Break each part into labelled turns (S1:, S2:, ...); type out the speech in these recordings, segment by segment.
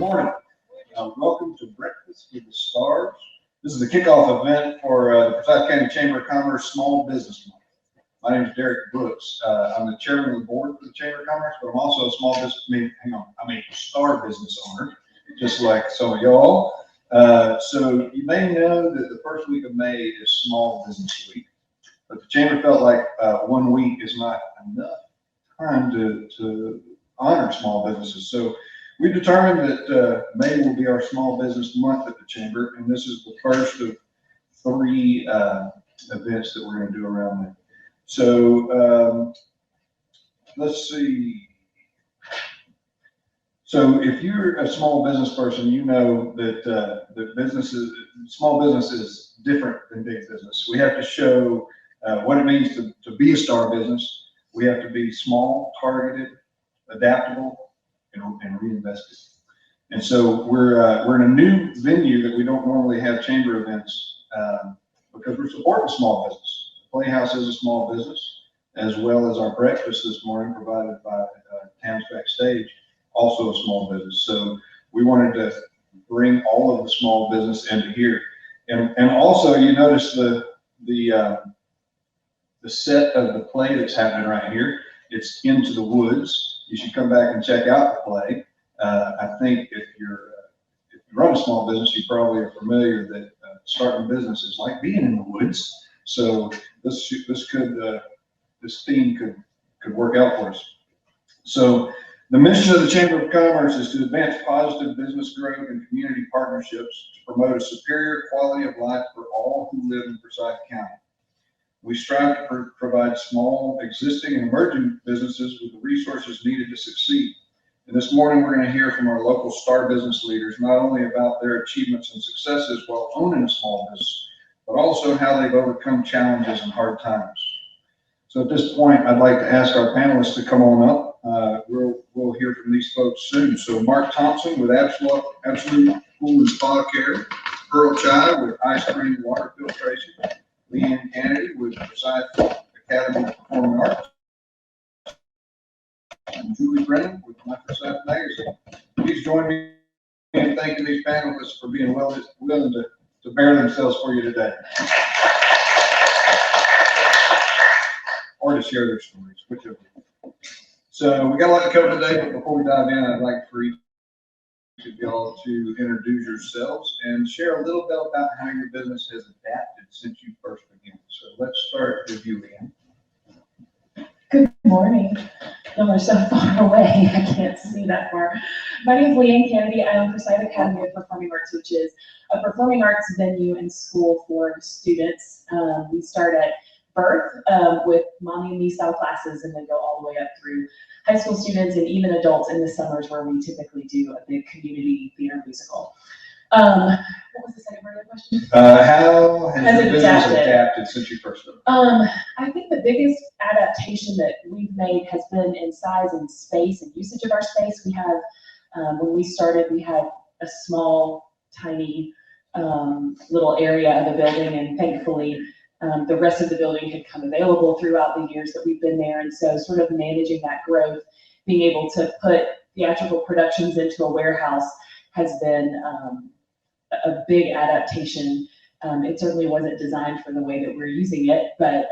S1: morning. Welcome to Breakfast with the Stars. This is the kickoff event for the Forsyth County Chamber of Commerce Small Business Month. My name is Derek Brooks. I'm the chairman of the board for the Chamber of Commerce, but I'm also a I'm a star business owner, just like some of y'all. So you may know that the first week of May is Small Business Week, but the Chamber felt like 1 week is not enough time to honor small businesses. So we determined that May will be our small business month at the Chamber, and this is the first of 3 events that we're going to do around that. So let's see. So if you're a small business person, you know that small business is different than big business. We have to show what it means to be a star business. We have to be small, targeted, adaptable, and reinvested. And so we're in a new venue that we don't normally have chamber events because we're supporting small business. The Playhouse is a small business, as well as our breakfast this morning provided by Towns Backstage, also a small business. So we wanted to bring all of the small business into here. And also you notice the set of the play that's happening right here. It's Into the Woods. You should come back and check out the play. I think if you run a small business, you probably are familiar that starting a business is like being in the woods. So this theme could work out for us. So the mission of the Chamber of Commerce is to advance positive business growth and community partnerships to promote a superior quality of life for all who live in Forsyth County. We strive to provide small, existing, and emerging businesses with the resources needed to succeed. And this morning, we're going to hear from our local star business leaders, not only about their achievements and successes while owning a small business, but also how they've overcome challenges and hard times. So at this point, I'd like to ask our panelists to come on up. We'll hear from these folks soon. So Mark Thompson with Absolute Pool and Spa Care, Pearl Chai with Ice Cream Water Filtration, Leanne Kennedy with Forsyth Academy of Performing Arts, and Julie Brennan with My Forsyth Magazine. Please join me in thanking these panelists for being willing to bear themselves for you today, or to share their stories, whichever. So we got a lot to cover today, but before we dive in, I'd like for each of y'all to introduce yourselves and share a little bit about how your business has adapted since you first began. So let's start with you, Leanne.
S2: Good morning. Y'all are so far away, I can't see that far. My name is Leanne Kennedy. I own Forsyth Academy of Performing Arts, which is a performing arts venue and school for students. We start at birth with mommy and me style classes, and then go all the way up through high school students and even adults in the summers, where we typically do a big community theater musical. What was the second part of the question?
S1: How has your business adapted since you first started?
S2: I think the biggest adaptation that we've made has been in size and space and usage of our space. We have, when we started, we had a small, tiny little area of the building, and thankfully the rest of the building had come available throughout the years that we've been there. And so sort of managing that growth, being able to put theatrical productions into a warehouse has been a big adaptation. It certainly wasn't designed for the way that we're using it, but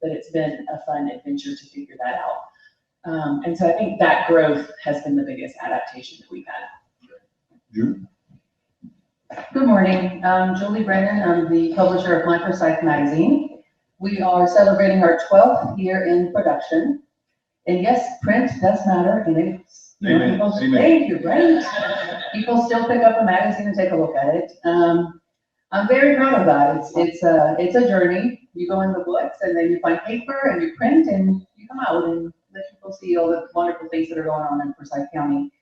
S2: it's been a fun adventure to figure that out. And so I think that growth has been the biggest adaptation that we've had.
S1: Julie?
S3: Good morning, I'm Julie Brennan. I'm the publisher of My Forsyth Magazine. We are celebrating our 12th year in production. And yes, print does matter. And thank you, right? People still pick up a magazine and take a look at it. I'm very proud of that. It's a journey. You go in the woods, and then you find paper, and you print, and you come out and let people see all the wonderful things that are going on in Forsyth County.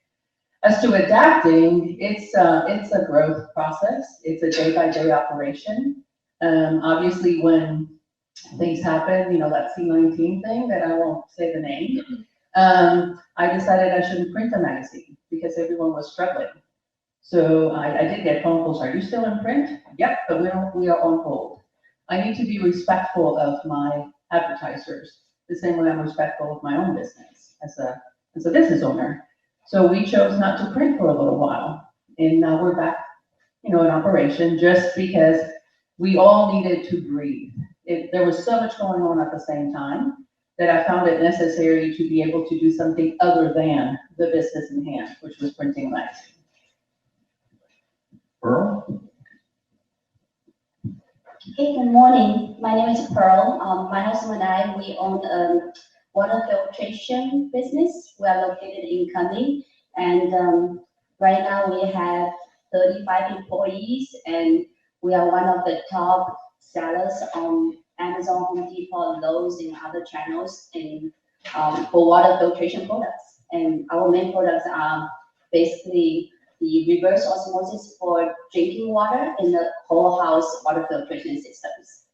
S3: As to adapting, it's a growth process. It's a day-by-day operation. Obviously, when things happen, that C-19 thing that I won't say the name, I decided I shouldn't print a magazine because everyone was struggling. So I did get phone calls. Are you still in print? Yep, but we are on hold. I need to be respectful of my advertisers the same way I'm respectful of my own business as a business owner. So we chose not to print for a little while, and now we're back, in operation, just because we all needed to breathe. There was so much going on at the same time that I found it necessary to be able to do something other than the business in hand, which was printing magazine.
S1: Pearl?
S4: Hey, good morning. My name is Pearl. My husband and I, we own a water filtration business. We are located in Cumming, and right now we have 35 employees, and we are one of the top sellers on Amazon, Home Depot, Lowe's, and other channels for water filtration products. And our main products are basically the reverse osmosis for drinking water and the whole house water filtration systems.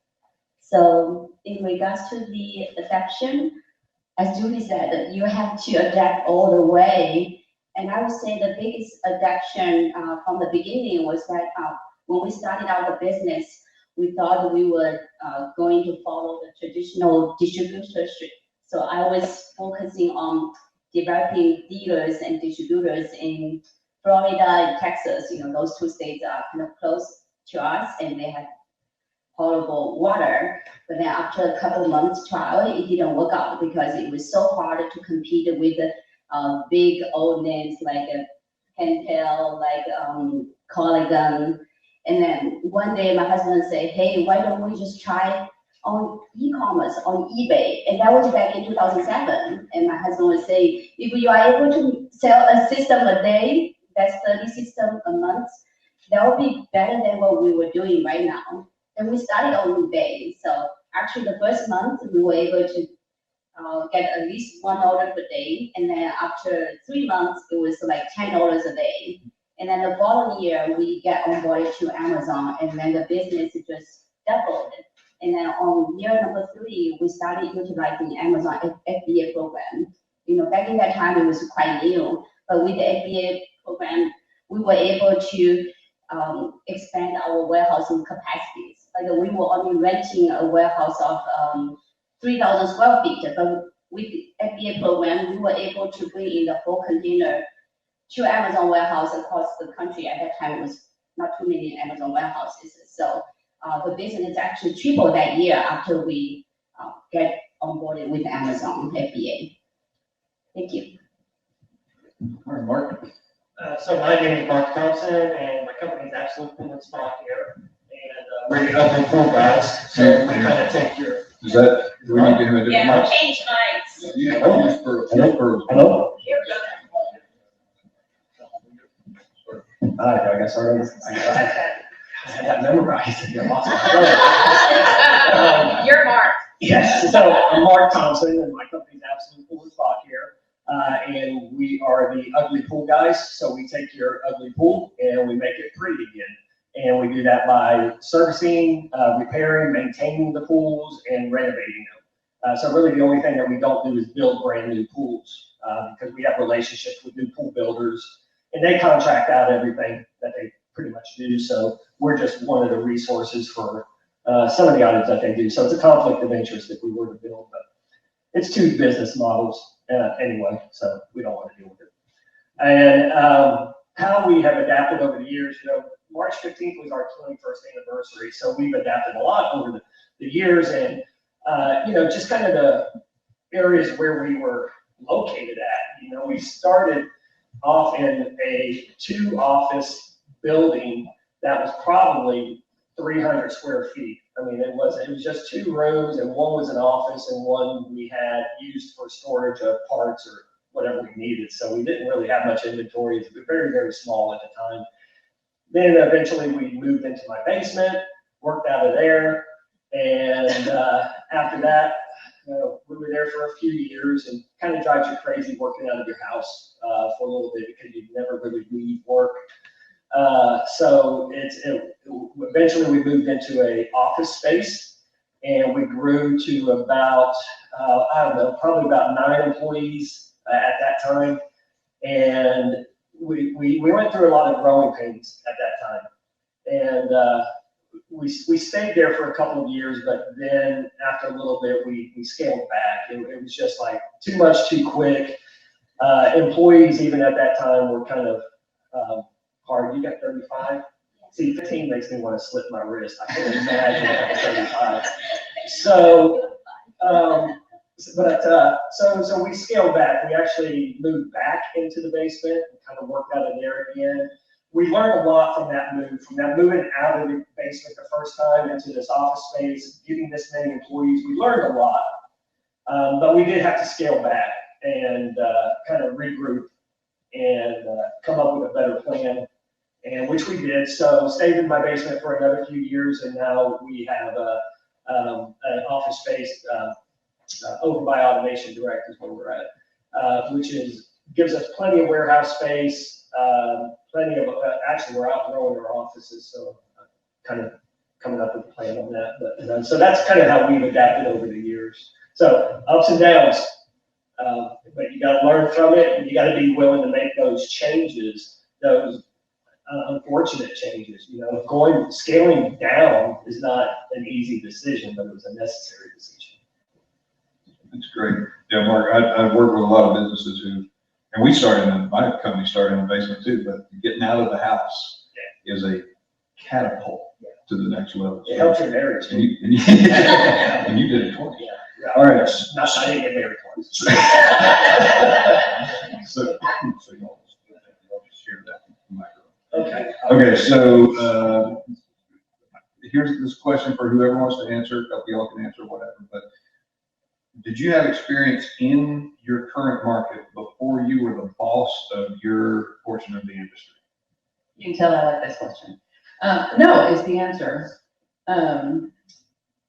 S4: So in regards to the adaptation, as Julie said, you have to adapt all the way. And I would say the biggest adaptation from the beginning was that when we started out the business, we thought we were going to follow the traditional distributorship. So I was focusing on developing dealers and distributors in Florida and Texas. Those two states are kind of close to us, and they have horrible water. But then after a couple of months trial, it didn't work out because it was so hard to compete with big old names like Pentel, like Colligan. And then one day my husband said, hey, why don't we just try on e-commerce, on eBay? And that was back in 2007. And my husband would say, if you are able to sell a system a day, that's 30 systems a month, that would be better than what we were doing right now. And we started on eBay. So actually the first month we were able to get at least one order per day. And then after 3 months, it was like $10 a day. And then the following year, we get onboarded to Amazon, and then the business just doubled. And then on year number 3, we started utilizing Amazon FBA program. Back in that time, it was quite new, but with the FBA program, we were able to expand our warehousing capacities. Like we were only renting a warehouse of 3,000 square feet, but with the FBA program, we were able to bring in the whole container to Amazon warehouse across the country. At that time, it was not too many Amazon warehouses. So the business actually tripled that year after we get onboarded with Amazon FBA. Thank you.
S1: All right, Mark?
S5: So my name is Mark Thompson, and my company is Absolute Pool and Spa here. And we're the Ugly Pool guys, so we kind of take your.
S1: Is that, do we need to have a different mic?
S4: Change mics.
S1: Yeah, I'll use Pearl.
S5: Hello?
S4: Here we go.
S5: Hi, I got started. I had that memorized. Yeah, lost my
S4: You're Mark.
S5: Yes, so I'm Mark Thompson, and my company is Absolute Pool and Spa here. And we are the ugly pool guys, so we take your ugly pool and we make it pretty again. And we do that by servicing, repairing, maintaining the pools, and renovating them. So really the only thing that we don't do is build brand new pools, because we have relationships with new pool builders, and they contract out everything that they pretty much do. So we're just one of the resources for some of the items that they do. So it's a conflict of interest if we were to build, but it's two business models anyway, so we don't want to deal with it. And how we have adapted over the years, March 15th was our 21st anniversary, so we've adapted a lot over the years, and just kind of the areas where we were located at. We started off in a 2-office building that was probably 300 square feet. I mean, it was just 2 rooms, and one was an office and one we had used for storage of parts or whatever we needed. So we didn't really have much inventory. It was very, very small at the time. Then eventually we moved into my basement, worked out of there. And after that, we were there for a few years, and kind of drives you crazy working out of your house for a little bit because you never really leave work. So eventually we moved into a office space, and we grew to about, probably about 9 employees at that time. And we went through a lot of growing pains at that time. And we stayed there for a couple of years, but then after a little bit, we scaled back. It was just like too much, too quick. Employees, even at that time, were kind of hard. You got 35? See, 15 makes me want to slip my wrist. I can't imagine having 35. So, so we scaled back. We actually moved back into the basement and kind of worked out of there again. We learned a lot from that moving out of the basement the first time into this office space, getting this many employees. We learned a lot, but we did have to scale back and kind of regroup and come up with a better plan, and which we did. So stayed in my basement for another few years, and now we have an office space over by Automation Direct is where we're at, which gives us plenty of warehouse space. Plenty of, actually, we're outgrowing our offices, so kind of coming up with a plan on that. But so that's kind of how we've adapted over the years. So ups and downs, but you got to learn from it, and you got to be willing to make those changes, those unfortunate changes. You know, scaling down is not an easy decision, but it was a necessary decision.
S1: That's great. Yeah, Mark, I've worked with a lot of businesses and my company started in the basement too, but getting out of the house is a catapult to the next level.
S5: It helps your marriage.
S1: And you did it twice.
S5: Yeah.
S1: All right.
S5: I didn't get married twice.
S1: So y'all just share that.
S5: Okay.
S1: Okay, so here's this question for whoever wants to answer. A couple of y'all can answer whatever, but did you have experience in your current market before you were the boss of your portion of the industry?
S3: You can tell I like this question. No is the answer.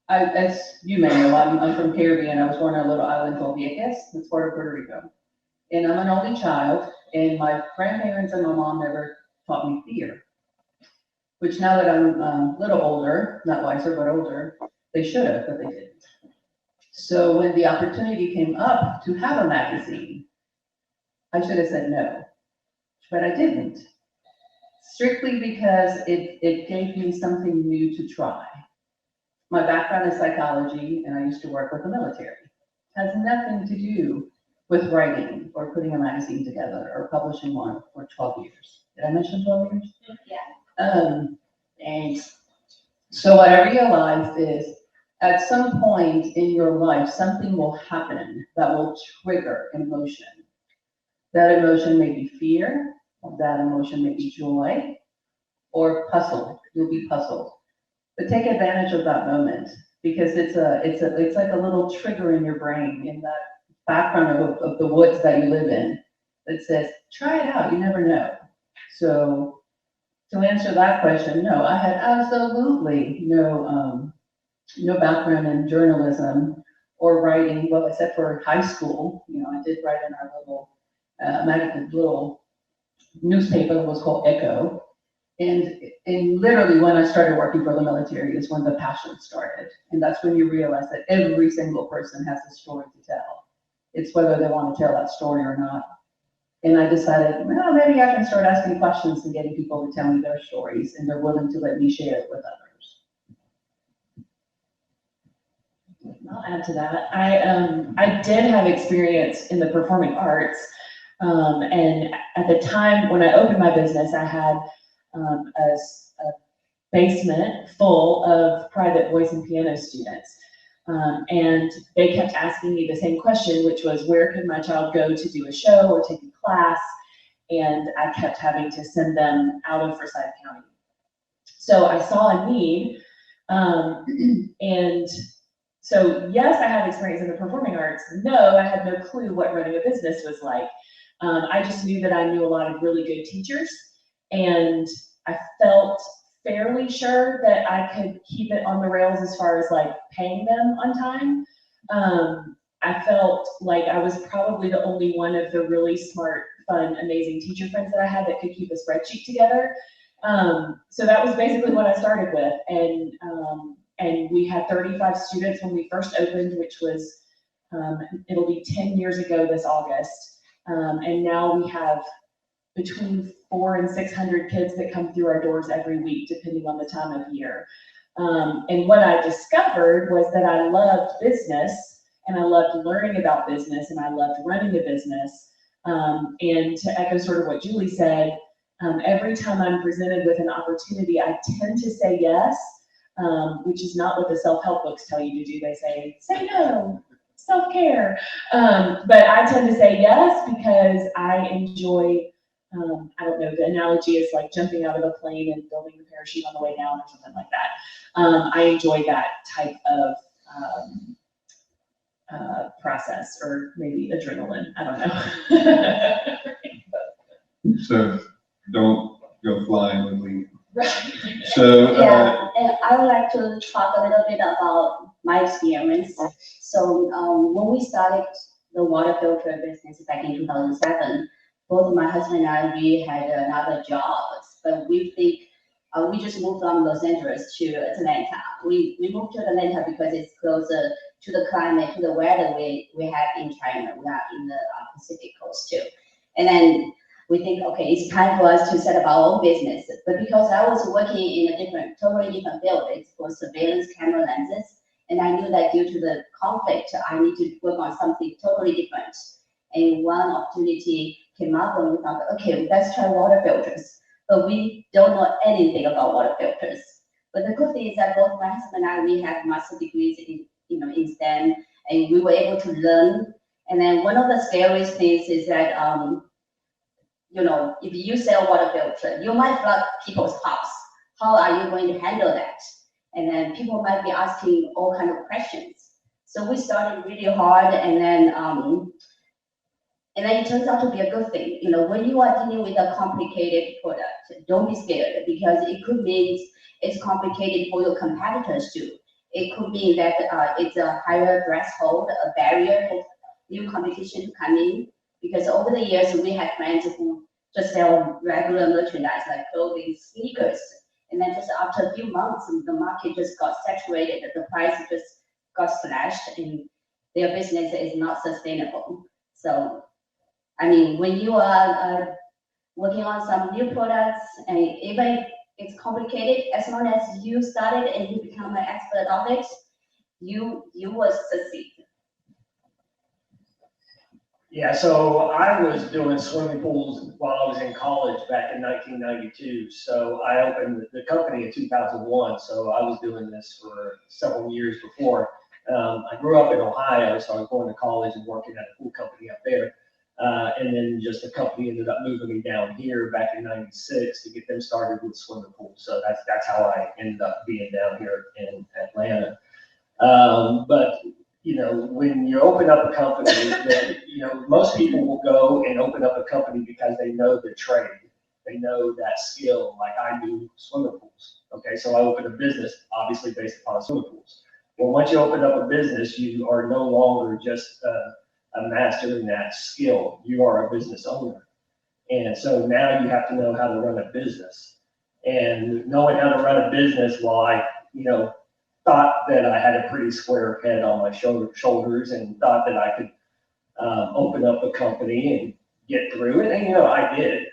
S3: As you may know, I'm from Caribbean. I was born on a little island called Vieques, that's part of Puerto Rico. And I'm an only child, and my grandparents and my mom never taught me fear. Which now that I'm a little older, not wiser, but older, they should have, but they didn't. So when the opportunity came up to have a magazine, I should have said no, but I didn't. Strictly because it gave me something new to try. My background is psychology, and I used to work with the military. It has nothing to do with writing or putting a magazine together or publishing one for 12 years. Did I mention 12 years?
S4: Yeah.
S3: And so what I realized is at some point in your life, something will happen that will trigger an emotion. That emotion may be fear, that emotion may be joy, or puzzle. You'll be puzzled. But take advantage of that moment, because it's like a little trigger in your brain, in that background of the woods that you live in, that says, try it out, you never know. So to answer that question, no, I had absolutely no background in journalism or writing, well, except for high school. You know, I did write in our little newspaper, that was called Echo. And literally when I started working for the military is when the passion started. And that's when you realize that every single person has a story to tell. It's whether they want to tell that story or not. And I decided, well, maybe I can start asking questions and getting people to tell me their stories, and they're willing to let me share it with others.
S2: I'll add to that. I did have experience in the performing arts, and at the time when I opened my business, I had a basement full of private voice and piano students, and they kept asking me the same question, which was, where could my child go to do a show or take a class? And I kept having to send them out of Forsyth County. So I saw a need, and so yes, I have experience in the performing arts. No, I had no clue what running a business was like. I just knew that I knew a lot of really good teachers, and I felt fairly sure that I could keep it on the rails as far as like paying them on time. I felt like I was probably the only one of the really smart, fun, amazing teacher friends that I had that could keep a spreadsheet together. So that was basically what I started with. And we had 35 students when we first opened, which was, it'll be 10 years ago this August. And now we have between 400 and 600 kids that come through our doors every week, depending on the time of year. And what I discovered was that I loved business, and I loved learning about business, and I loved running a business. And to echo sort of what Julie said, every time I'm presented with an opportunity, I tend to say yes, which is not what the self-help books tell you to do. They say no, self-care. But I tend to say yes because I enjoy, I don't know, the analogy is like jumping out of a plane and building the parachute on the way down or something like that. I enjoy that type of process, or maybe adrenaline, I don't know.
S1: So don't go flying with me.
S2: Right.
S1: So,
S4: Yeah, and I would like to talk a little bit about my experience. So when we started the water filter business back in 2007, both my husband and I, we had another job, but we think we just moved from Los Angeles to Atlanta. We moved to Atlanta because it's closer to the climate, to the weather we have in China. We are in the Pacific coast too. And then we think, okay, it's time for us to set up our own business. But because I was working in a totally different field, it's for surveillance camera lenses. And I knew that due to the conflict, I need to work on something totally different. And one opportunity came up and we thought, okay, let's try water filters. But we don't know anything about water filters. But the good thing is that both my husband and I, we have master degrees in STEM, and we were able to learn. And then one of the scariest things is that, if you sell water filter, you might flood people's house. How are you going to handle that? And then people might be asking all kinds of questions. So we started really hard, and then it turns out to be a good thing. When you are dealing with a complicated product, don't be scared, because it could mean it's complicated for your competitors too. It could mean that it's a higher threshold, a barrier for new competition to come in. Because over the years, we had friends who just sell regular merchandise like clothing, sneakers, and then just after a few months, the market just got saturated, the price just got slashed, and their business is not sustainable. So, I mean, when you are working on some new products, and even if it's complicated, as long as you started and you become an expert of it, you will succeed.
S5: Yeah, so I was doing swimming pools while I was in college back in 1992. So I opened the company in 2001. So I was doing this for several years before. I grew up in Ohio, so I was going to college and working at a pool company up there. And then just the company ended up moving me down here back in '96 to get them started with swimming pools. So that's how I ended up being down here in Atlanta. But when you open up a company, most people will go and open up a company because they know the trade. They know that skill, like I do swimming pools. Okay, so I opened a business, obviously based upon swimming pools. Well, once you open up a business, you are no longer just a master in that skill. You are a business owner. And so now you have to know how to run a business. And knowing how to run a business, well, I, thought that I had a pretty square head on my shoulders and thought that I could open up a company and get through it. And, I did.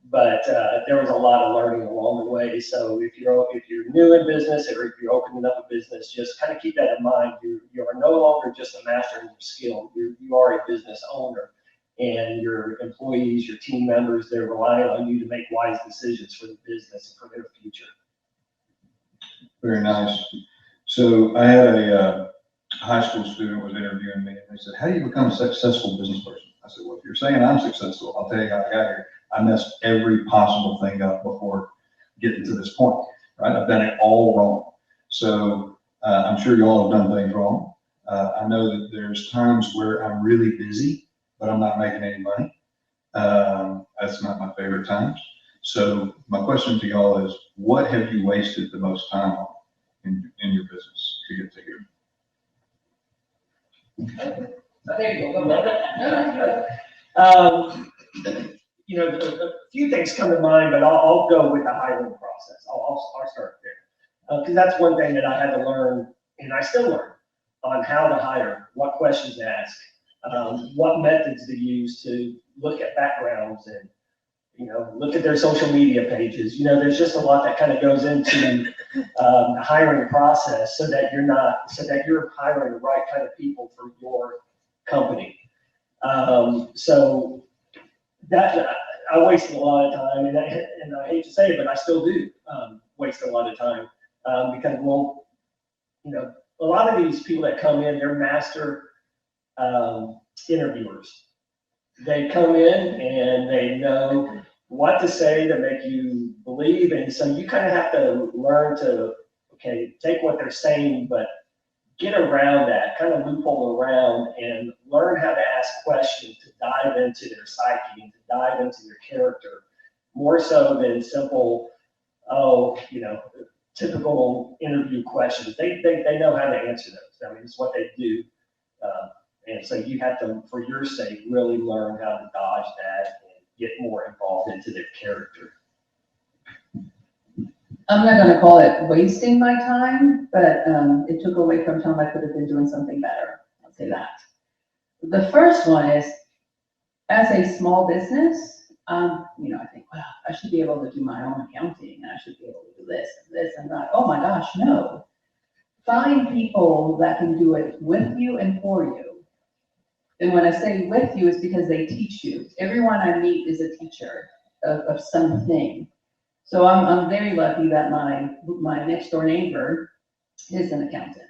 S5: But there was a lot of learning along the way. So if you're new in business, or if you're opening up a business, just kind of keep that in mind. You are no longer just a master in your skill. You are a business owner, and your employees, your team members, they're relying on you to make wise decisions for the business and for their future.
S1: Very nice. So I had a high school student was interviewing me, and they said, "How do you become a successful business person?" I said, "Well, if you're saying I'm successful, I'll tell you how I got here. I messed every possible thing up before getting to this point, right? I've done it all wrong. So I'm sure you all have done things wrong. I know that there's times where I'm really busy, but I'm not making any money. That's not my favorite times. So my question to y'all is, what have you wasted the most time on in your business to get to here?"
S2: There you go.
S5: A few things come to mind, but I'll go with the hiring process. I'll start there. Because that's one thing that I had to learn, and I still learn, on how to hire, what questions to ask, what methods to use to look at backgrounds and, look at their social media pages. There's just a lot that kind of goes into the hiring process so that you're hiring the right kind of people for your company. So that, I wasted a lot of time, and I hate to say it, but I still do waste a lot of time because, well, you know, a lot of these people that come in, they're master interviewers. They come in and they know what to say to make you believe, and so you kind of have to learn to, okay, take what they're saying, but get around that, kind of loophole around, and learn how to ask questions to dive into their psyche and to dive into their character, more so than simple, typical interview questions. They know how to answer those. I mean, it's what they do. And so you have to, for your sake, really learn how to dodge that and get more involved into their character.
S3: I'm not gonna call it wasting my time, but it took away from time I could have been doing something better. I'll say that. The first one is, as a small business, I think, well, I should be able to do my own accounting, and I should be able to do this and that. Oh my gosh, no. Find people that can do it with you and for you. And when I say with you, it's because they teach you. Everyone I meet is a teacher of something. So I'm very lucky that my next door neighbor is an accountant.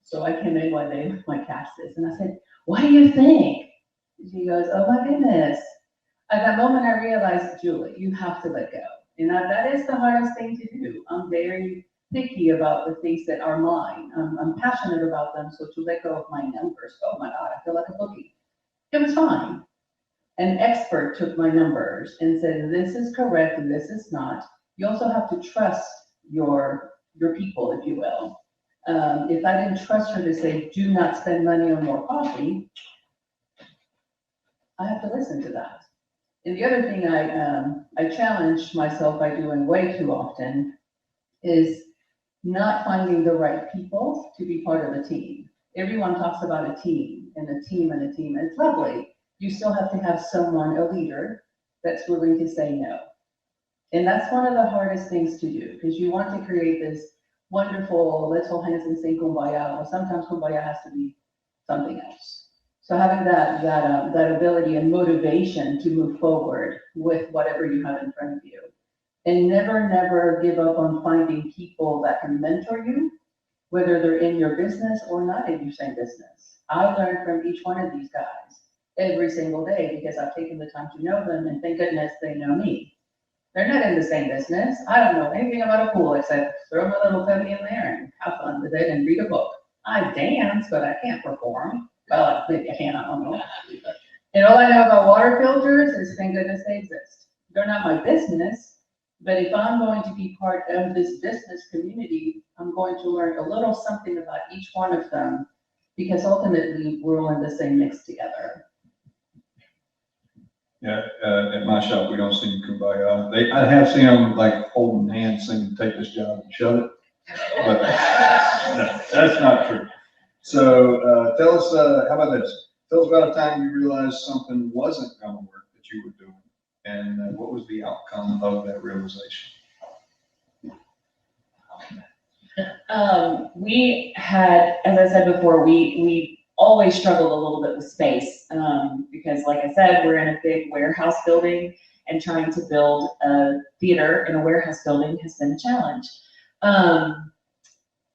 S3: So I came in one day with my taxes and I said, "What do you think?" She goes, "Oh my goodness." At that moment I realized, Julie, you have to let go. And that is the hardest thing to do. I'm very picky about the things that are mine. I'm passionate about them. So to let go of my numbers, oh my God, I feel like a bookie. It was fine. An expert took my numbers and said, this is correct and this is not. You also have to trust your people, if you will. If I didn't trust her to say, do not spend money on more coffee, I have to listen to that. And the other thing I challenge myself by doing way too often is not finding the right people to be part of a team. Everyone talks about a team and a team and a team, and it's lovely. You still have to have someone, a leader, that's willing to say no. And that's one of the hardest things to do, because you want to create this wonderful, let's hold hands and sing kumbaya. Well, sometimes kumbaya has to be something else. So having that ability and motivation to move forward with whatever you have in front of you. And never give up on finding people that can mentor you, whether they're in your business or not in your same business. I learn from each one of these guys every single day because I've taken the time to know them, and thank goodness they know me. They're not in the same business. I don't know anything about a pool except throw my little penny in there and have fun with it and read a book. I dance, but I can't perform. Well, maybe I can, I don't know. And all I know about water filters is thank goodness they exist. They're not my business, but if I'm going to be part of this business community, I'm going to learn a little something about each one of them, because ultimately we're all in the same mix together.
S1: Yeah, at my shop, we don't sing kumbaya. I have seen them like holding hands singing, "Take this job and shove it," but no, that's not true. So tell us, how about this? Tell us about a time you realized something wasn't going to work that you were doing, and what was the outcome of that realization?
S2: We had, as I said before, we always struggled a little bit with space, because like I said, we're in a big warehouse building, and trying to build a theater in a warehouse building has been a challenge.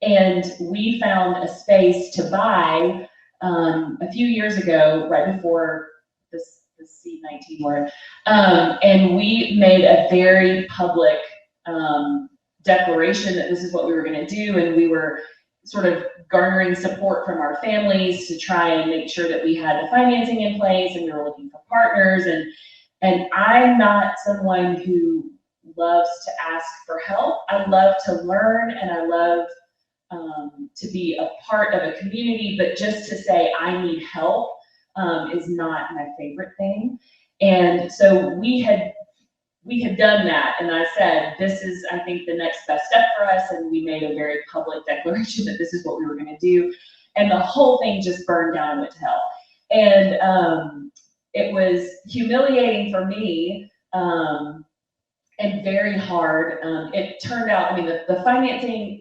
S2: And we found a space to buy a few years ago, right before the C-19 war, and we made a very public declaration that this is what we were going to do, and we were sort of garnering support from our families to try and make sure that we had the financing in place, and we were looking for partners, and I'm not someone who loves to ask for help. I love to learn, and I love to be a part of a community, but just to say I need help is not my favorite thing. And so we had done that, and I said, this is, I think, the next best step for us, and we made a very public declaration that this is what we were going to do, and the whole thing just burned down and went to hell. And it was humiliating for me, and very hard. It turned out, I mean, the financing,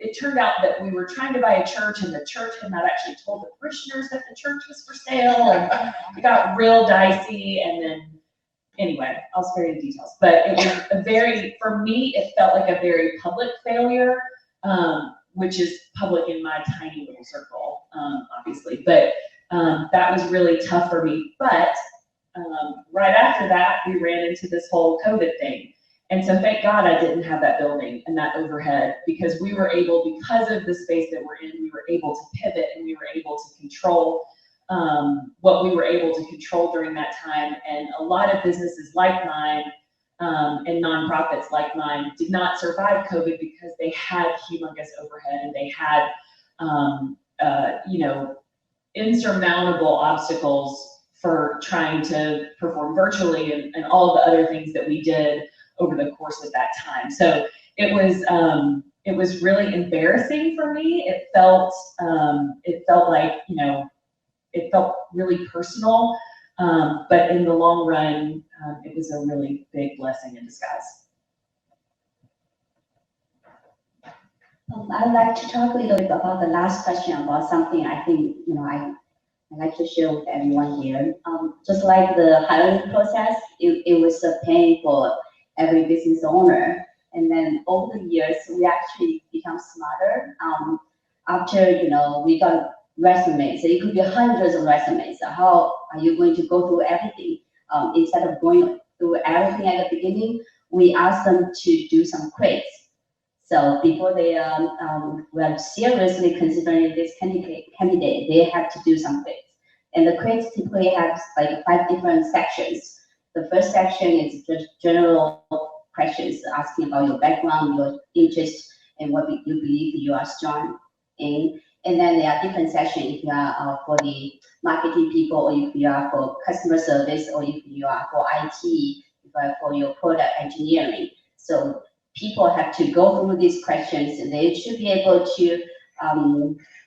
S2: it turned out that we were trying to buy a church, and the church had not actually told the parishioners that the church was for sale, and it got real dicey, and then anyway, I'll spare you the details, but it was for me, it felt like a very public failure, which is public in my tiny little circle, obviously, but that was really tough for me. But right after that, we ran into this whole COVID thing. And so thank God I didn't have that building and that overhead, because we were able, because of the space that we're in, we were able to pivot and we were able to control what we were able to control during that time. And a lot of businesses like mine and nonprofits like mine did not survive COVID because they had humongous overhead and they had, insurmountable obstacles for trying to perform virtually and all of the other things that we did over the course of that time. So it was really embarrassing for me. It felt like, it felt really personal, but in the long run, it was a really big blessing in disguise.
S4: I'd like to talk a little bit about the last question about something I think, I like to share with everyone here. Just like the hiring process, it was a pain for every business owner. And then over the years, we actually become smarter. After, we got resumes, it could be hundreds of resumes. How are you going to go through everything? Instead of going through everything at the beginning, we ask them to do some quiz. So before they were seriously considering this candidate, they have to do some quiz. And the quiz typically has like 5 different sections. The first section is just general questions asking about your background, your interest, and what you believe you are strong in. And then there are different sections if you are for the marketing people, or if you are for customer service, or if you are for IT, if you are for your product engineering. So people have to go through these questions, and they should be able to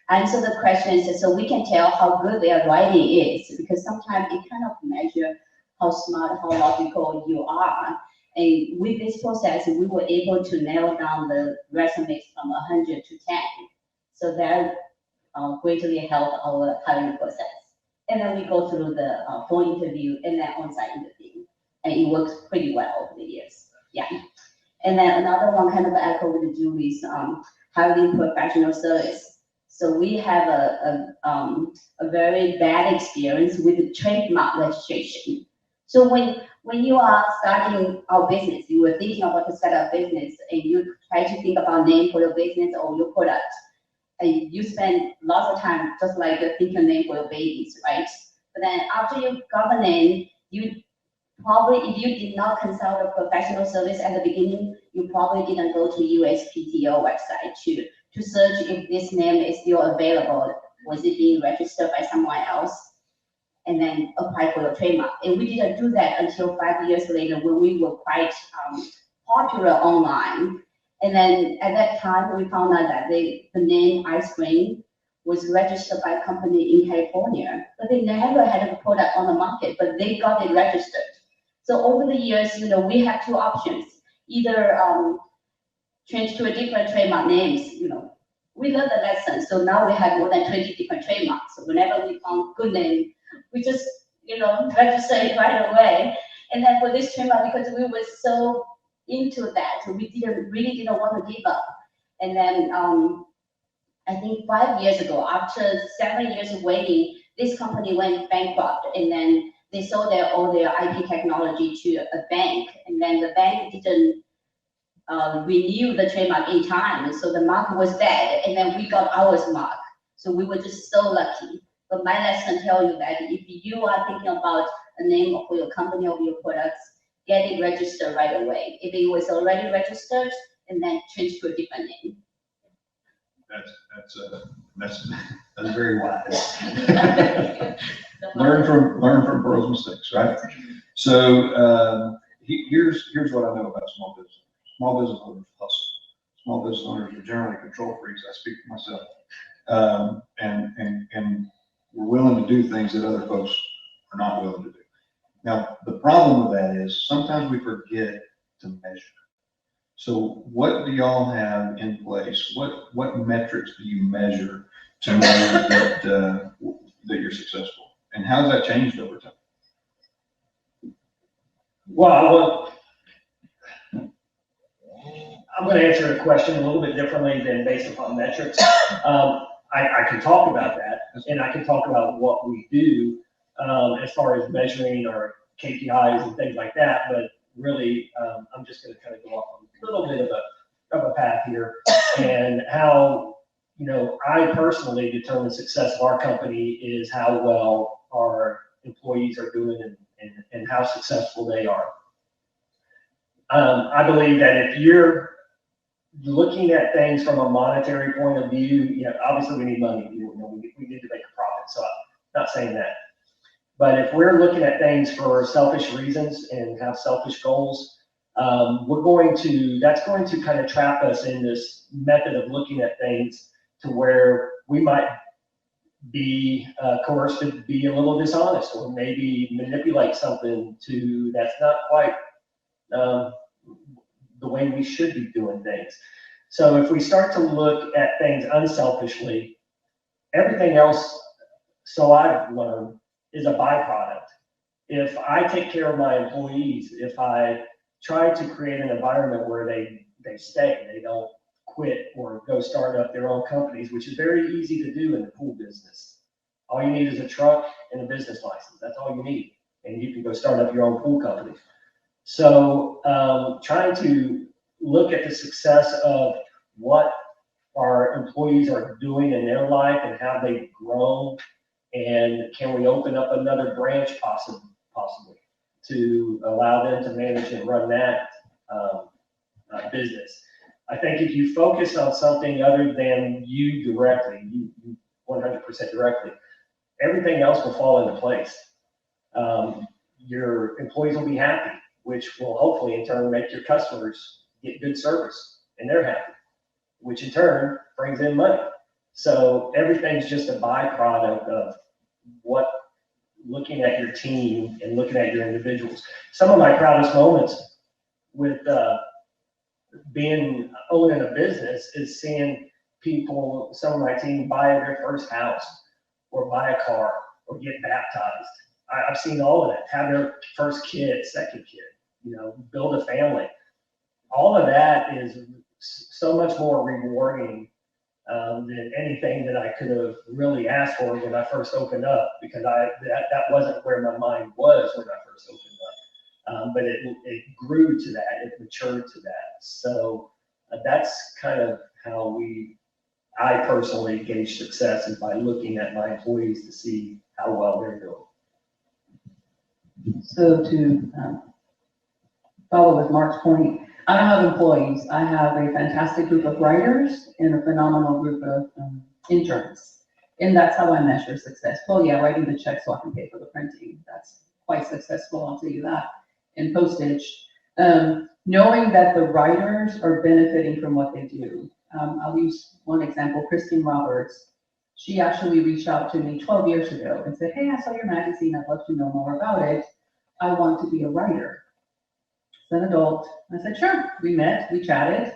S4: answer the questions so we can tell how good their writing is, because sometimes it kind of measure how smart, how logical you are. And with this process, we were able to narrow down the resumes from 100 to 10. So that greatly helped our hiring process. And then we go through the phone interview and then on-site interview. And it works pretty well over the years. Yeah. And then another one kind of echo with Julie's hiring professional service. So we have a very bad experience with the trademark registration. So when you are starting our business, you were thinking about to set up business, and you try to think about name for your business or your product, and you spend lots of time just like thinking a name for your babies, right? But then after you got the name, you probably, if you did not consult a professional service at the beginning, you probably didn't go to USPTO website to search if this name is still available. Was it being registered by someone else? And then apply for your trademark. And we didn't do that until 5 years later, when we were quite popular online. And then at that time, we found out that the name Ice Cream was registered by a company in California, but they never had a product on the market, but they got it registered. So over the years, we have 2 options: either change to a different trademark names. We learned the lesson, so now we have more than 20 different trademarks. So whenever we found good name, we just register it right away. And then for this trademark, because we were so into that, we really didn't want to give up. And then I think 5 years ago, after 7 years of waiting, this company went bankrupt, and then they sold all their IP technology to a bank, and then the bank didn't renew the trademark in time, and so the mark was dead, and then we got ours mark. So we were just so lucky. But my lesson tells you that if you are thinking about a name for your company or your products, get it registered right away. If it was already registered, and then change to a different name.
S1: That's very wise. Learn from Pearl's mistakes, right? So here's what I know about small business. Small business owners hustle. Small business owners are generally control freaks. I speak for myself, and we're willing to do things that other folks are not willing to do. Now, the problem with that is sometimes we forget to measure. So what do y'all have in place? What metrics do you measure to know that you're successful? And how has that changed over time?
S5: Well, I'm going to answer the question a little bit differently than based upon metrics. I can talk about that, and I can talk about what we do as far as measuring our KPIs and things like that. But really, I'm just going to kind of go off a little bit of a path here, and how, you know, I personally determine success of our company is how well our employees are doing and how successful they are. I believe that if you're looking at things from a monetary point of view, you know, obviously we need money. You know, we need to make a profit. So I'm not saying that. But if we're looking at things for selfish reasons and have selfish goals, that's going to kind of trap us in this method of looking at things to where we might be coerced to be a little dishonest, or maybe manipulate something that's not quite the way we should be doing things. So if we start to look at things unselfishly, everything else, so I've learned, is a byproduct. If I take care of my employees, if I try to create an environment where they stay, they don't quit or go start up their own companies, which is very easy to do in the pool business. All you need is a truck and a business license. That's all you need. And you can go start up your own pool company. So trying to look at the success of what our employees are doing in their life and how they've grown, and can we open up another branch possibly to allow them to manage and run that business. I think if you focus on something other than you directly, you 100% directly, everything else will fall into place. Your employees will be happy, which will hopefully in turn make your customers get good service, and they're happy, which in turn brings in money. So everything's just a byproduct of looking at your team and looking at your individuals. Some of my proudest moments with owning a business is seeing people, some of my team, buy their first house or buy a car or get baptized. I've seen all of that, have their first kid, second kid, you know, build a family. All of that is so much more rewarding than anything that I could have really asked for when I first opened up, because that wasn't where my mind was when I first opened up. But it grew to that, it matured to that. So that's kind of how I personally gauge success, is by looking at my employees to see how well they're doing.
S3: So to follow with Mark's point, I don't have employees. I have a fantastic group of writers and a phenomenal group of interns. And that's how I measure success. Well, yeah, writing the check so I can pay for the printing. That's quite successful, I'll tell you that. And postage. Knowing that the writers are benefiting from what they do. I'll use one example, Christine Roberts. She actually reached out to me 12 years ago and said, hey, I saw your magazine. I'd love to know more about it. I want to be a writer. As an adult, I said, sure. We met, we chatted.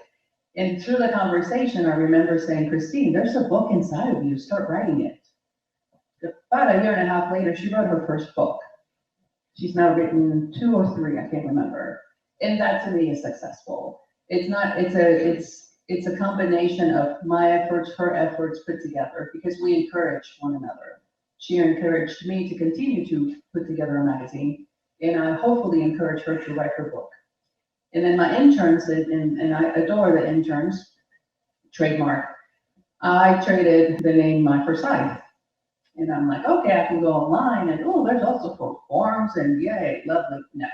S3: And through the conversation, I remember saying, Christine, there's a book inside of you, start writing it. About a year and a half later, she wrote her first book. She's now written 2 or 3, I can't remember. And that to me is successful. It's a combination of my efforts, her efforts put together, because we encourage one another. She encouraged me to continue to put together a magazine, and I hopefully encourage her to write her book. And then my interns, and I adore the interns, trademark. I traded the name My Forsyth. And I'm like, okay, I can go online and, oh, there's also forums and yay, lovely. No.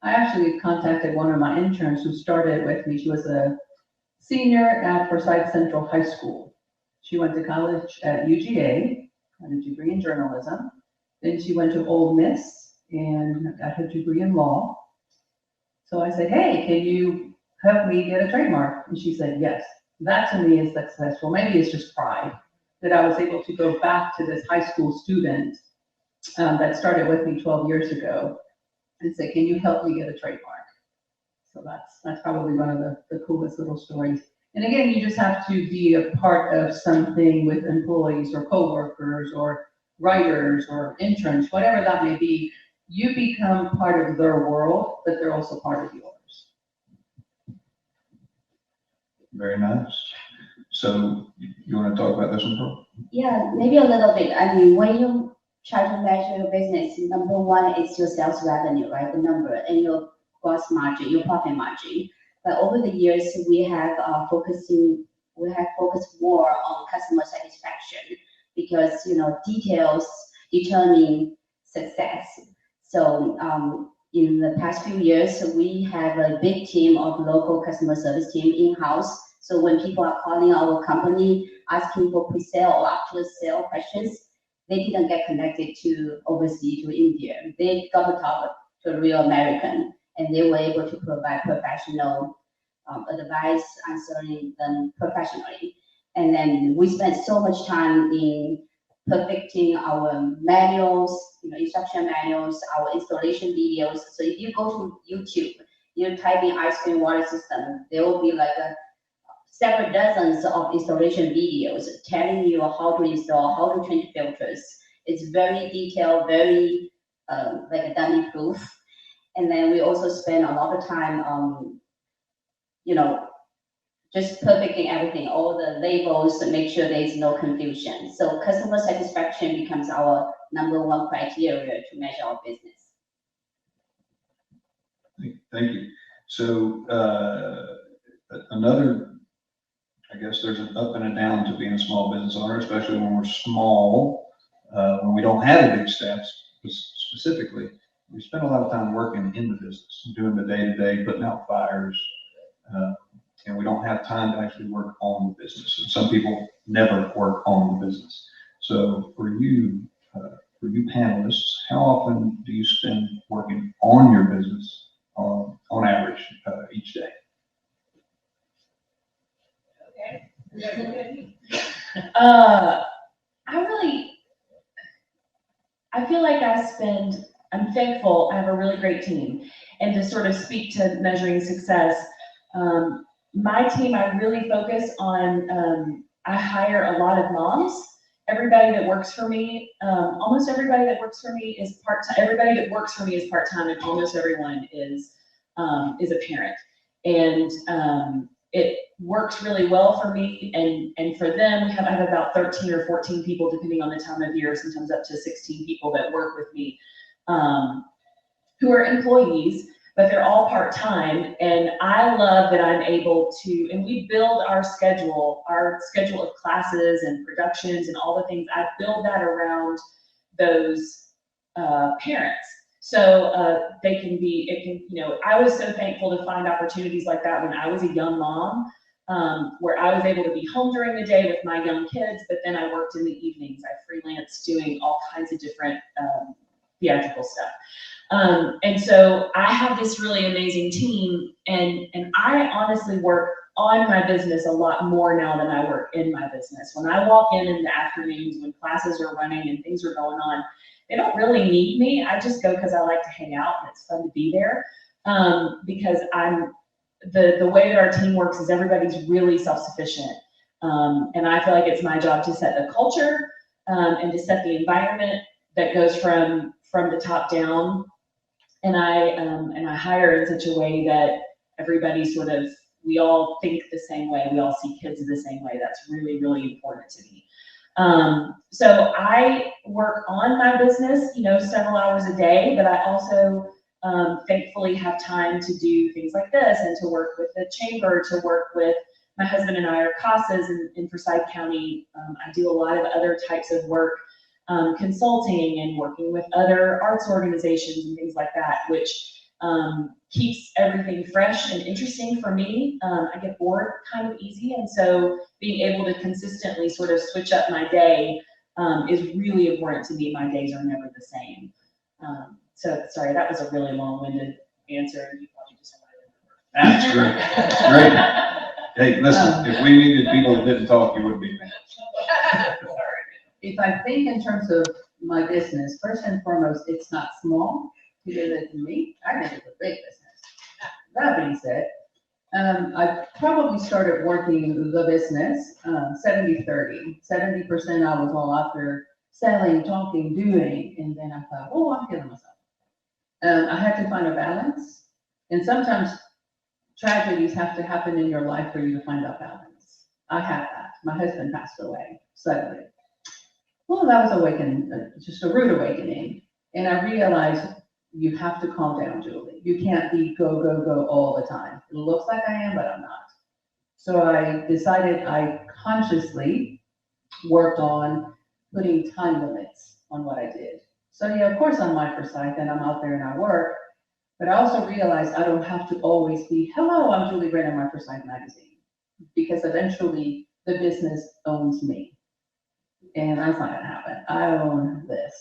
S3: I actually contacted one of my interns who started with me. She was a senior at Forsyth Central High School. She went to college at UGA, got a degree in journalism. Then she went to Ole Miss and got her degree in law. So I said, hey, can you help me get a trademark? And she said, yes. That to me is successful. Maybe it's just pride that I was able to go back to this high school student that started with me 12 years ago and say, can you help me get a trademark? So that's probably one of the coolest little stories. And again, you just have to be a part of something with employees or coworkers or writers or interns, whatever that may be. you become part of their world, but they're also part of yours.
S1: Very nice. So you want to talk about this one, Pearl?
S4: Yeah, maybe a little bit. I mean, when you try to measure your business, number one is your sales revenue, right? The number and your gross margin, your profit margin. But over the years, we have focused more on customer satisfaction because, you know, details determine success. So in the past few years, we have a big team of local customer service team in-house. So when people are calling our company, asking for pre-sale or after sale questions, they didn't get connected to overseas, to India. They got to talk to a real American, and they were able to provide professional advice, answering them professionally. And then we spent so much time in perfecting our manuals, you know, instruction manuals, our installation videos. So if you go to YouTube, you type in ice cream water system, there will be like several dozens of installation videos telling you how to install, how to change filters. It's very detailed, very like a dummy proof. And then we also spend a lot of time, you know, just perfecting everything, all the labels to make sure there is no confusion. So customer satisfaction becomes our number one criteria to measure our business.
S1: Thank you. So another, I guess there's an up and a down to being a small business owner, especially when we're small, when we don't have a big staff specifically. We spend a lot of time working in the business, doing the day-to-day, putting out fires, and we don't have time to actually work on the business. And some people never work on the business. So for you panelists, how often do you spend working on your business on average each day?
S2: Okay. I feel like I'm thankful I have a really great team. And to sort of speak to measuring success, my team, I really focus on, I hire a lot of moms. Everybody that works for me, almost everybody that works for me is part-time. Everybody that works for me is part-time, and almost everyone is a parent. And it works really well for me and for them. I have about 13 or 14 people, depending on the time of year, sometimes up to 16 people that work with me, who are employees, but they're all part-time. And I love that I'm able to, and we build our schedule of classes and productions and all the things. I build that around those parents. So I was so thankful to find opportunities like that when I was a young mom, where I was able to be home during the day with my young kids, but then I worked in the evenings. I freelanced doing all kinds of different theatrical stuff. And so I have this really amazing team, and I honestly work on my business a lot more now than I work in my business. When I walk in the afternoons, when classes are running and things are going on, they don't really need me. I just go because I like to hang out and it's fun to be there. Because the way that our team works is everybody's really self-sufficient. And I feel like it's my job to set the culture, and to set the environment that goes from the top down. And I hire in such a way that everybody we all think the same way. We all see kids the same way. That's really, really important to me. So I work on my business, several hours a day, but I also thankfully have time to do things like this and to work with the chamber, to work with my husband and I are CASAs in Forsyth County. I do a lot of other types of work, consulting and working with other arts organizations and things like that, which keeps everything fresh and interesting for me. I get bored kind of easy, and so being able to consistently sort of switch up my day is really important to me. My days are never the same. So sorry, that was a really long-winded answer. You probably just
S1: That's great. That's great. Hey, listen, if we needed people that didn't talk, you would be.
S3: If I think in terms of my business, first and foremost, it's not small. You did it to me. I think it's a big business. That being said, I probably started working the business 70-30. 70% I was all out there selling, talking, doing, and then I thought, oh, I'm killing myself. I had to find a balance. And sometimes tragedies have to happen in your life for you to find that balance. I had that. My husband passed away suddenly. Well, that was just a rude awakening. And I realized you have to calm down, Julie. You can't be go, go, go all the time. It looks like I am, but I'm not. So I decided I consciously worked on putting time limits on what I did. So yeah, of course I'm microsite and I'm out there and I work, but I also realized I don't have to always be, hello, I'm Julie Brennan, Microsite Magazine, because eventually the business owns me. And that's not gonna happen. I own this.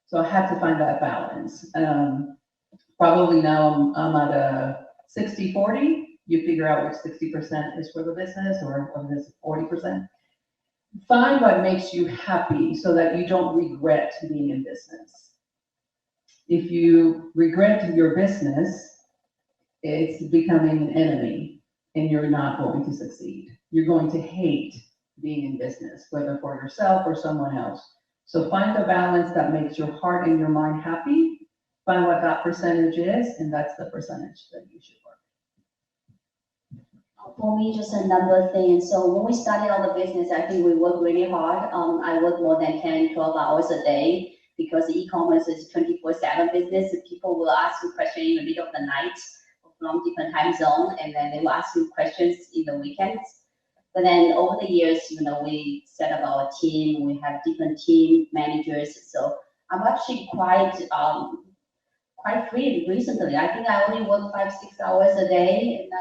S3: So I had to find that balance. Probably now I'm at a 60-40. You figure out which 60% is for the business or what is 40%. Find what makes you happy so that you don't regret being in business. If you regret your business, it's becoming an enemy and you're not going to succeed. You're going to hate being in business, whether for yourself or someone else. So find the balance that makes your heart and your mind happy. Find what that percentage is, and that's the percentage that you should work.
S4: For me, just a number thing. So when we started out the business, I think we worked really hard. I work more than 10, 12 hours a day because e-commerce is 24/7 business. People will ask you questions in the middle of the night from different time zone, and then they will ask you questions in the weekends. But then over the years, we set up our team. We have different team managers. So I'm actually quite free recently. I think I only work 5-6 hours a day, and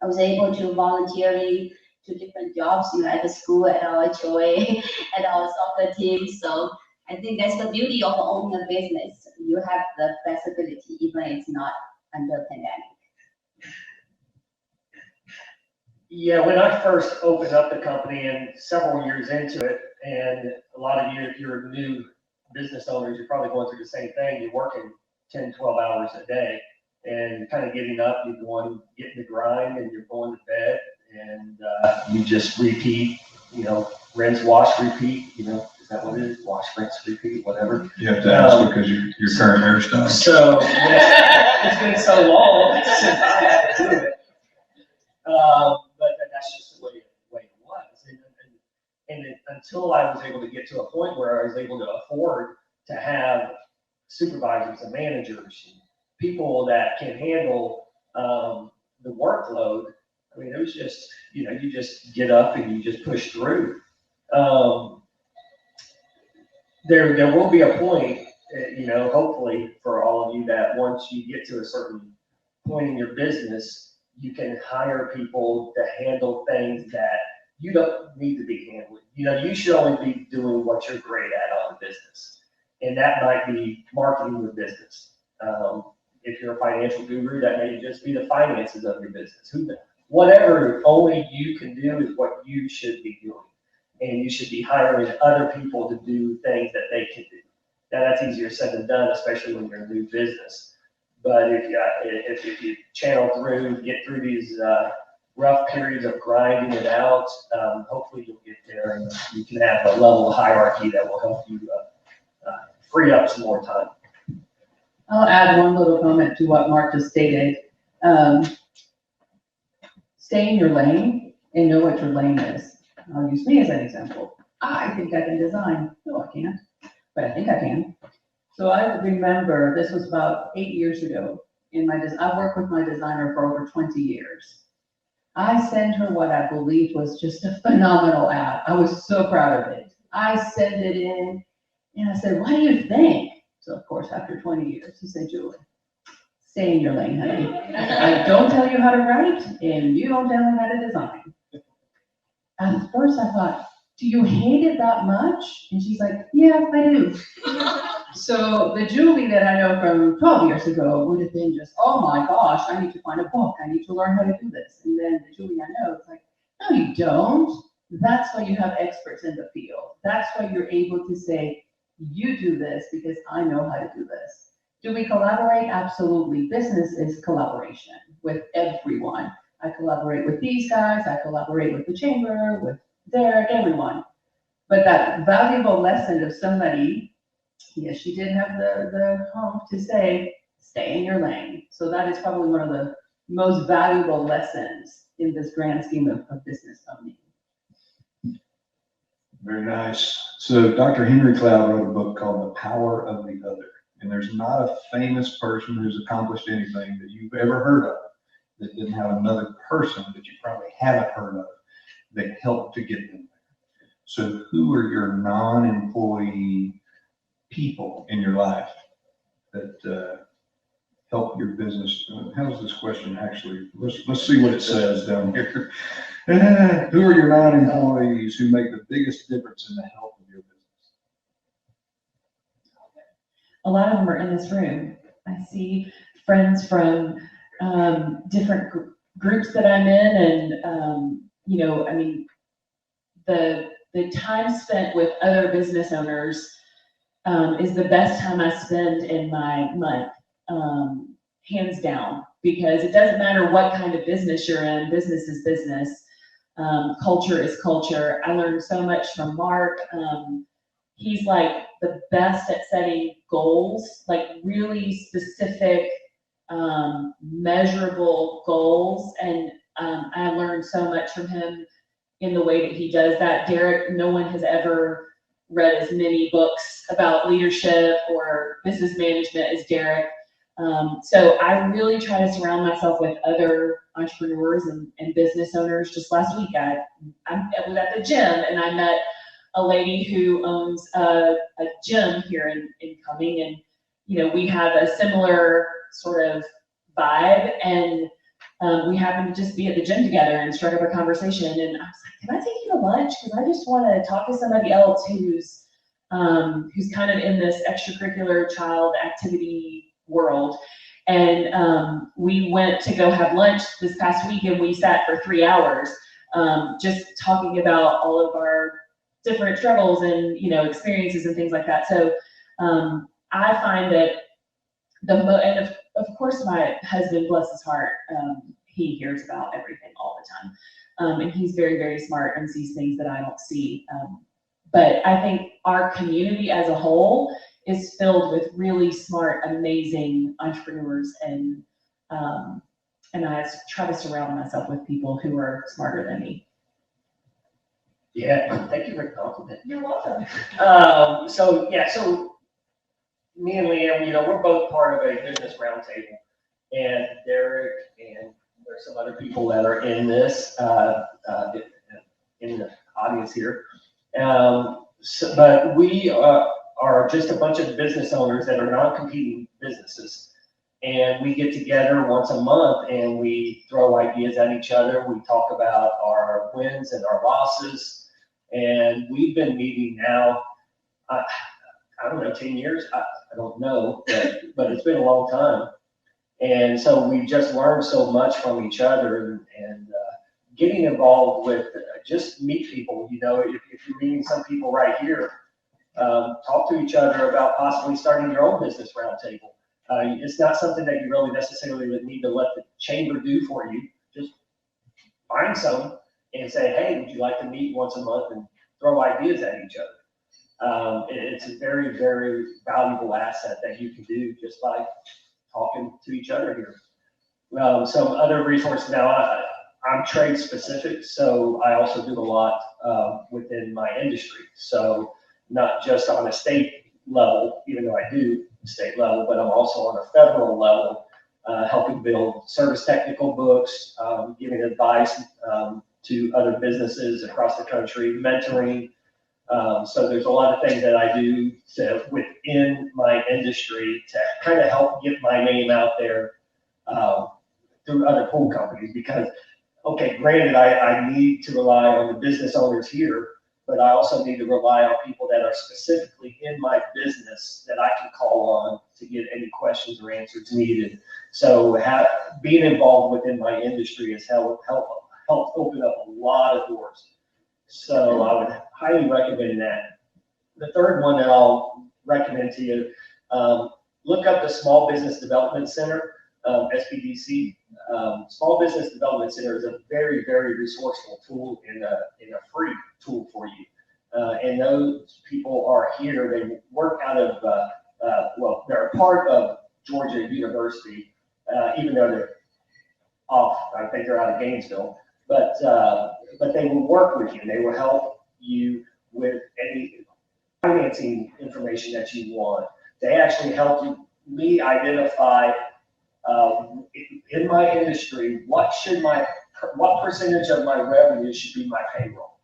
S4: I was able to volunteering to different jobs, at the school, at our HOA, at our soccer team. So I think that's the beauty of owning a business. You have the flexibility, even if it's not under pandemic.
S5: Yeah, when I first opened up the company and several years into it, and a lot of you, if you're new business owners, you're probably going through the same thing. You're working 10, 12 hours a day and kind of getting up, you're getting the grind and you're going to bed and you just repeat, rinse, wash, repeat, is that what it is? Wash, rinse, repeat, whatever.
S1: You have to ask because your current hairstyle.
S5: So it's been so long since I had to do it. But that's just the way it was. And until I was able to get to a point where I was able to afford to have supervisors and managers, people that can handle the workload. I mean, it was just, you just get up and you just push through. There will be a point, hopefully for all of you, that once you get to a certain point in your business, you can hire people to handle things that you don't need to be handling. You should only be doing what you're great at on business. And that might be marketing your business. If you're a financial guru, that may just be the finances of your business. Whatever only you can do is what you should be doing. And you should be hiring other people to do things that they can do. Now that's easier said than done, especially when you're a new business. But if you channel through, get through these rough periods of grinding it out, hopefully you'll get there and you can have a level of hierarchy that will help you free up some more time.
S3: I'll add one little comment to what Mark just stated. Stay in your lane and know what your lane is. I'll use me as an example. I think I can design. No, I can't, but I think I can. So I remember this was about 8 years ago. I worked with my designer for over 20 years. I sent her what I believed was just a phenomenal ad. I was so proud of it. I sent it in and I said, what do you think? So of course, after 20 years, he said, Julie, stay in your lane, honey. I don't tell you how to write and you don't tell me how to design. At first I thought, do you hate it that much? And she's like, yeah, I do. So the Julie that I know from 12 years ago would have been just, oh my gosh, I need to find a book. I need to learn how to do this. And then the Julie I know is like, no, you don't. That's why you have experts in the field. That's why you're able to say, you do this because I know how to do this. Do we collaborate? Absolutely. Business is collaboration with everyone. I collaborate with these guys. I collaborate with the chamber, with Derek, everyone. But that valuable lesson of somebody, yes, she did have the hump to say, stay in your lane. So that is probably one of the most valuable lessons in this grand scheme of business owning.
S1: Very nice. So Dr. Henry Cloud wrote a book called The Power of the Other. And there's not a famous person who's accomplished anything that you've ever heard of that didn't have another person that you probably haven't heard of that helped to get them there. So who are your non-employee people in your life that help your business? How's this question actually? Let's see what it says down here. Who are your non-employees who make the biggest difference in the health of your business?
S2: A lot of them are in this room. I see friends from different groups that I'm in, and you know, I mean, the time spent with other business owners is the best time I spend in my month, hands down, because it doesn't matter what kind of business you're in. Business is business. Culture is culture. I learned so much from Mark. He's like the best at setting goals, like really specific, measurable goals. And I learned so much from him in the way that he does that. Derek, no one has ever read as many books about leadership or business management as Derek. So I really try to surround myself with other entrepreneurs and business owners. Just last week, I was at the gym and I met a lady who owns a gym here in Cumming, and you know, we have a similar sort of vibe, and we happened to just be at the gym together and struck up a conversation. And I was like, "Can I take you to lunch? Because I just want to talk to somebody else who's kind of in this extracurricular child activity world." And we went to go have lunch this past week, and we sat for 3 hours just talking about all of our different struggles and, you know, experiences and things like that. So I find that and of course my husband, bless his heart, he hears about everything all the time. And he's very, very smart and sees things that I don't see. But I think our community as a whole is filled with really smart, amazing entrepreneurs, and I try to surround myself with people who are smarter than me.
S5: Yeah, thank you for the compliment.
S2: You're welcome.
S5: So me and Liam, you know, we're both part of a business roundtable, and Derek and there's some other people that are in this, in the audience here. But we are just a bunch of business owners that are non-competing businesses. And we get together once a month and we throw ideas at each other. We talk about our wins and our losses. And we've been meeting now, I don't know, 10 years? I don't know, but it's been a long time. And so we just learned so much from each other, and getting involved with just meet people. You know, if you're meeting some people right here, talk to each other about possibly starting your own business roundtable. It's not something that you really necessarily would need to let the chamber do for you. Just find some and say, hey, would you like to meet once a month and throw ideas at each other? It's a very, very valuable asset that you can do just by talking to each other here. Some other resources now, I'm trade specific, so I also do a lot within my industry. So not just on a state level, even though I do state level, but I'm also on a federal level, helping build service technical books, giving advice to other businesses across the country, mentoring. So there's a lot of things that I do within my industry to kind of help get my name out there through other pool companies. Because, okay, granted, I need to rely on the business owners here, but I also need to rely on people that are specifically in my business that I can call on to get any questions or answers needed. So being involved within my industry has helped open up a lot of doors. So I would highly recommend that. The third one that I'll recommend to you, look up the Small Business Development Center, SBDC. Small Business Development Center is a very, very resourceful tool and a free tool for you. And those people are here. They work out of, they're a part of Georgia University, even though they're off, I think they're out of Gainesville, but they will work with you. They will help you with any financing information that you want. They actually help me identify in my industry, what percentage of my revenue should be my payroll.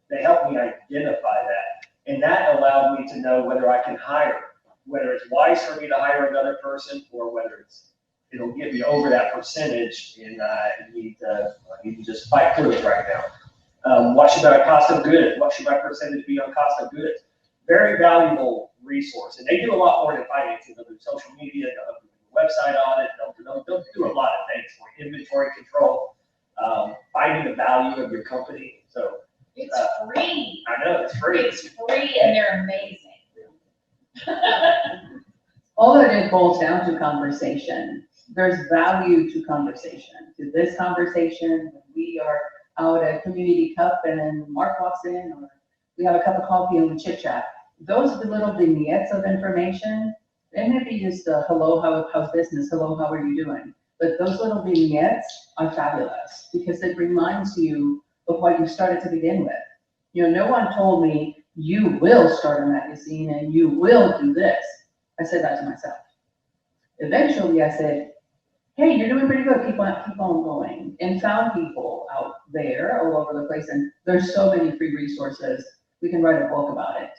S5: They help me identify that. And that allowed me to know whether I can hire, whether it's wise for me to hire another person or whether it'll get me over that percentage and I need to just fight through it right now. What should my cost of goods? What should my percentage be on cost of goods? Very valuable resource. And they do a lot more than financing. They'll do social media, they'll do website audit, they'll do a lot of things for inventory control, finding the value of your company. So
S6: It's free.
S5: I know it's free.
S6: It's free and they're amazing.
S3: All of it boils down to conversation. There's value to conversation. To this conversation, when we are out at Community Cup and then Mark walks in, or we have a cup of coffee and we chit chat. Those little vignettes of information, they may be just a hello, how's business? Hello, how are you doing? But those little vignettes are fabulous because it reminds you of what you started to begin with. You know, no one told me you will start a magazine and you will do this. I said that to myself. Eventually I said, hey, you're doing pretty good, keep on going. And found people out there all over the place. And there's so many free resources. We can write a book about it.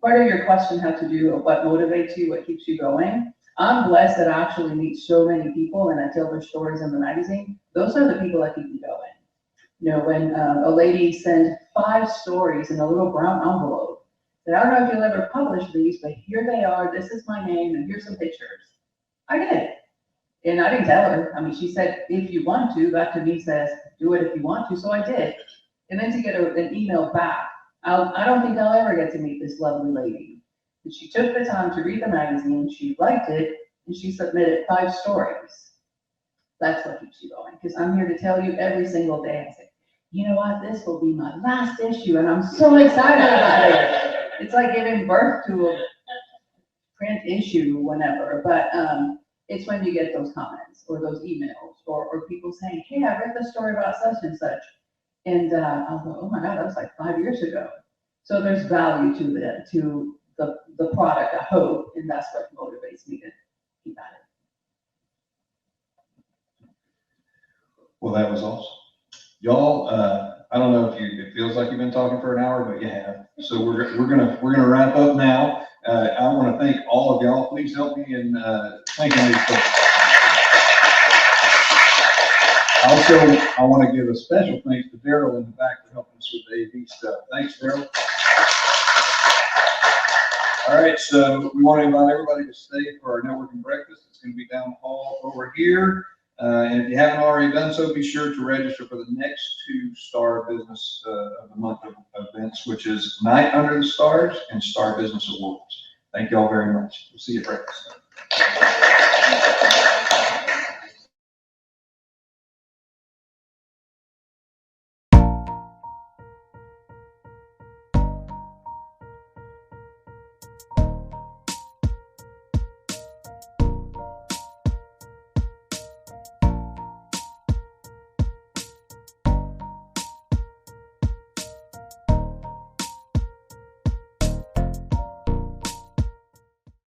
S3: Part of your question had to do with what motivates you, what keeps you going. I'm blessed that I actually meet so many people and I tell their stories in the magazine. Those are the people that keep me going. You know, when a lady sent 5 stories in a little brown envelope, and I don't know if you'll ever publish these, but here they are, this is my name, and here's some pictures. I did it. And I didn't tell her. I mean, she said, if you want to, that to me says, do it if you want to, so I did. And then to get an email back, I don't think I'll ever get to meet this lovely lady. But she took the time to read the magazine, she liked it, and she submitted 5 stories. That's what keeps you going, because I'm here to tell you every single day, I say, you know what, this will be my last issue, and I'm so excited about it. It's like giving birth to a print issue, whenever, but it's when you get those comments, or those emails, or people saying, hey, I read the story about such and such, and I'll go, oh my God, that was like 5 years ago. So there's value to the product, I hope, and that's what motivates me to keep at it.
S1: Well, that was awesome. Y'all, I don't know if it feels like you've been talking for an hour, but you have. So we're gonna wrap up now. I want to thank all of y'all. Please help me in thanking these folks. Also, I want to give a special thanks to Daryl in the back for helping us with the AV stuff. Thanks, Daryl. All right, so we want to invite everybody to stay for our networking breakfast. It's going to be down the hall over here. And if you haven't already done so, be sure to register for the next 2 Star Business of the Month events, which is Night Under the Stars and Star Business Awards. Thank you all very much. We'll see you at breakfast.